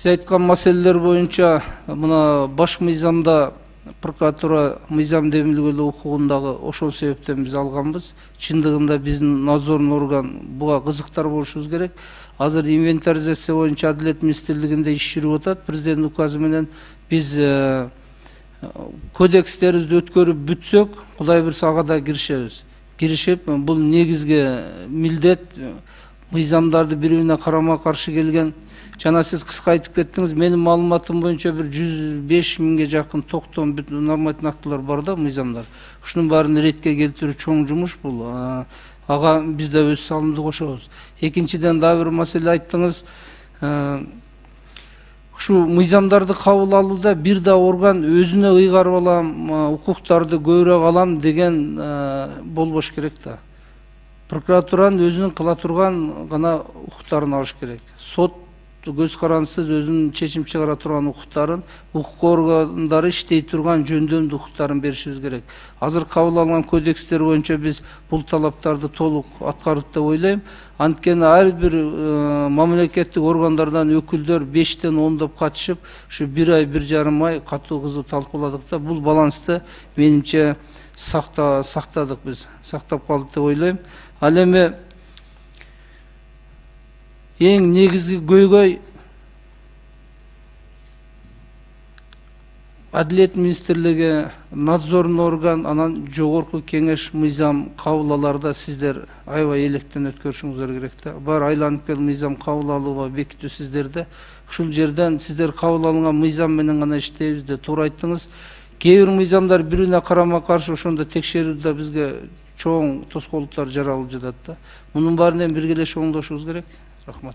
Сиз айткан маселелер боюнча мына баш мыйзамда прокуратура мыйзам демилгелөө укугундагы ошол себептен биз алганбыз. Чындыгында биздин надзорный орган буга кызыктар болушубуз керек. Азыр инвентаризация боюнча Адилет министрлигинде иш жүрүп атат. Президент указы менен биз кодекстерибизди өткөрүп бүтсөк, Кудай буйрса ага да киришебиз. Киришип, бул негизги милдет мыйзамдарды бири-бирине карама-каршы келген. Жана сиз кыска айтып кеттиңиз, менин маалыматым боюнча бир 105 миңге жакын токтом нормативдик актылар бар да, мыйзамдар. Ушунун баарын ретке келтирүү чоң жумуш бул. Ага биз да өз салымды кошобуз. Экинчиден дагы бир маселе айттыңыз. Ушу мыйзамдарды кабыл алууда бир да орган өзүнө ыйгарып алам, укуктарды көбүрөөк алам деген болбош керек да. Прокуратуранын өзүнүн кыла турган гана укуктарын алыш керек. Сот көз карандысыз өзүнүн чечим чыгара турган укуктарын, укук органдары иштей турган жөндөмдүү укуктарын беришибиз керек. Азыр кабыл алган кодекстер боюнча биз бул талаптарды толук аткардык деп ойлойм. Анткени ар бир мамлекеттик органдардан өкүлдөр 5-тен 10доп катышып, ушу 1 ай, 1,5 ай катуу кызуу талкууладык да. Бул балансты менимче сактадык биз, сактап калдык деп ойлойм. Ал эми эң негизги көйгөй Адилет министрлиги, надзорный орган, анан жогорку кеңеш мыйзам кабыл алаарда сиздер аябай электен өткөрүшүңүздөр керек да. Бар айланып келип мыйзам кабыл алууга бекитүү сиздерде. Ушул жерден сиздер кабыл алынган мыйзам менен гана иштейбиз деп туура айттыңыз. Кээ бир мыйзамдар бири-бирине карама-каршы, ошондо текшерүүдө бизге чоң тоскоолдуктар жаралып жатат да. Мунун баарын биргелешип оңдошубуз керек. Рахмат.